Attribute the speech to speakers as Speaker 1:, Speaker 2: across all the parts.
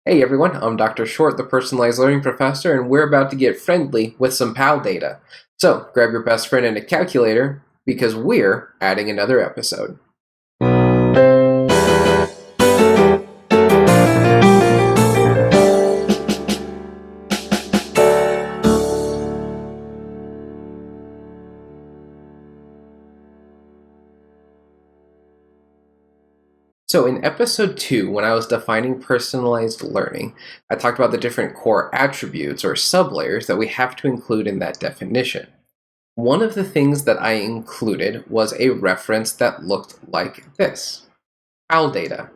Speaker 1: Hey everyone, I'm Dr. Short, the Personalized Learning Professor, and we're about to get friendly with some PAL data. So grab your best friend and a calculator, because we're adding another episode. So in episode 2, when I was defining personalized learning, I talked about the different core attributes or sublayers that we have to include in that definition. One of the things that I included was a reference that looked like this, PAL data.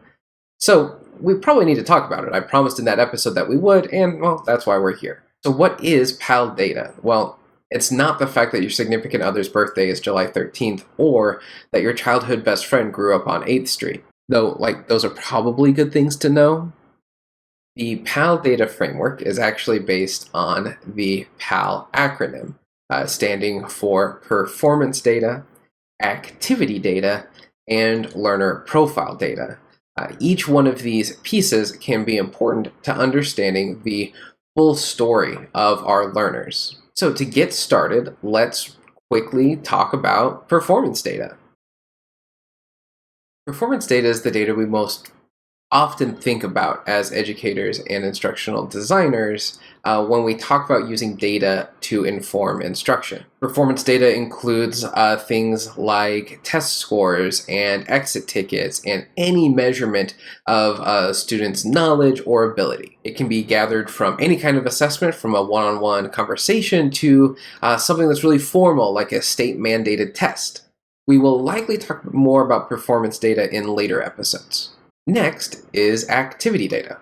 Speaker 1: So we probably need to talk about it. I promised in that episode that we would, and well, that's why we're here. So what is PAL data? Well, it's not the fact that your significant other's birthday is July 13th or that your childhood best friend grew up on 8th Street. Though, those are probably good things to know. The PAL data framework is actually based on the PAL acronym, standing for performance data, activity data, and learner profile data. Each one of these pieces can be important to understanding the full story of our learners. So to get started, let's quickly talk about performance data. Performance data is the data we most often think about as educators and instructional designers when we talk about using data to inform instruction. Performance data includes things like test scores and exit tickets and any measurement of a student's knowledge or ability. It can be gathered from any kind of assessment, from a one-on-one conversation to something that's really formal, like a state-mandated test. We will likely talk more about performance data in later episodes. Next is activity data.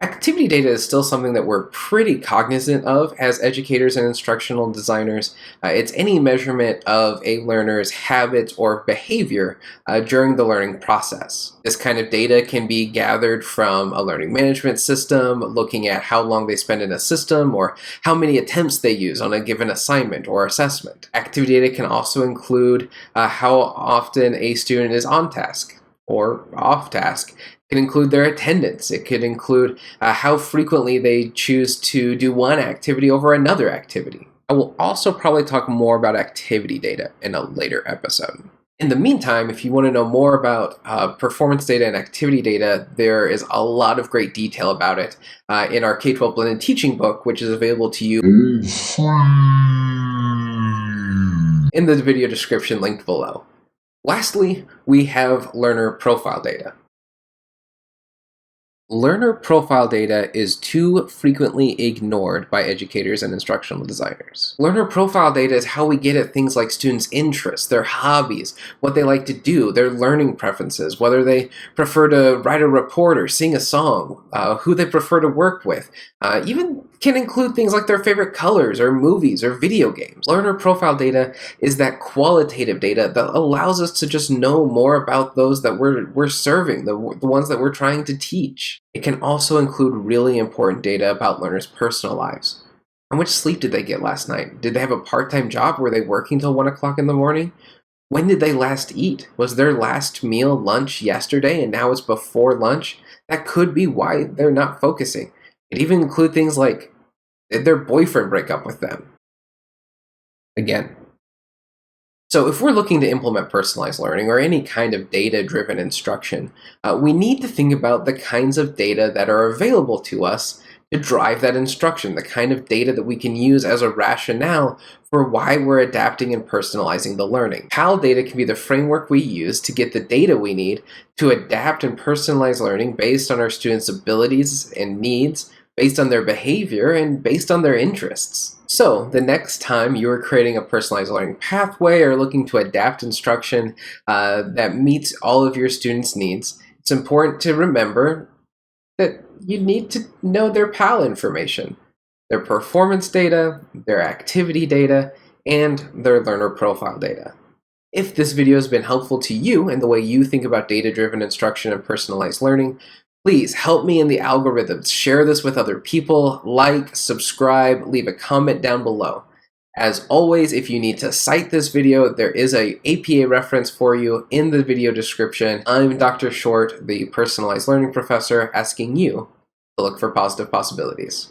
Speaker 1: Activity data is still something that we're pretty cognizant of as educators and instructional designers. It's any measurement of a learner's habits or behavior during the learning process. This kind of data can be gathered from a learning management system, looking at how long they spend in a system or how many attempts they use on a given assignment or assessment. Activity data can also include how often a student is on task or off task. It can include their attendance. It could include how frequently they choose to do one activity over another activity. I will also probably talk more about activity data in a later episode. In the meantime, if you want to know more about performance data and activity data, there is a lot of great detail about it in our K-12 Blended Teaching book, which is available to you in the video description linked below. Lastly, we have learner profile data. Learner profile data is too frequently ignored by educators and instructional designers. Learner profile data is how we get at things like students' interests, their hobbies, what they like to do, their learning preferences, whether they prefer to write a report or sing a song, who they prefer to work with, even can include things like their favorite colors or movies or video games. Learner profile data is that qualitative data that allows us to just know more about those that we're serving, the ones that we're trying to teach. It can also include really important data about learners' personal lives. How much sleep did they get last night? Did they have a part-time job? Were they working till 1 o'clock in the morning? When did they last eat? Was their last meal lunch yesterday and now it's before lunch? That could be why they're not focusing. It even includes things like, did their boyfriend break up with them? Again. So if we're looking to implement personalized learning or any kind of data-driven instruction, we need to think about the kinds of data that are available to us to drive that instruction, the kind of data that we can use as a rationale for why we're adapting and personalizing the learning. PAL data can be the framework we use to get the data we need to adapt and personalize learning based on our students' abilities and needs, based on their behavior, and based on their interests. So, the next time you're creating a personalized learning pathway or looking to adapt instruction that meets all of your students' needs, it's important to remember that you need to know their PAL information, their performance data, their activity data, and their learner profile data. If this video has been helpful to you in the way you think about data-driven instruction and personalized learning, please help me in the algorithms. Share this with other people, like, subscribe, leave a comment down below. As always, if you need to cite this video, there is a APA reference for you in the video description. I'm Dr. Short, the personalized learning professor, asking you to look for positive possibilities.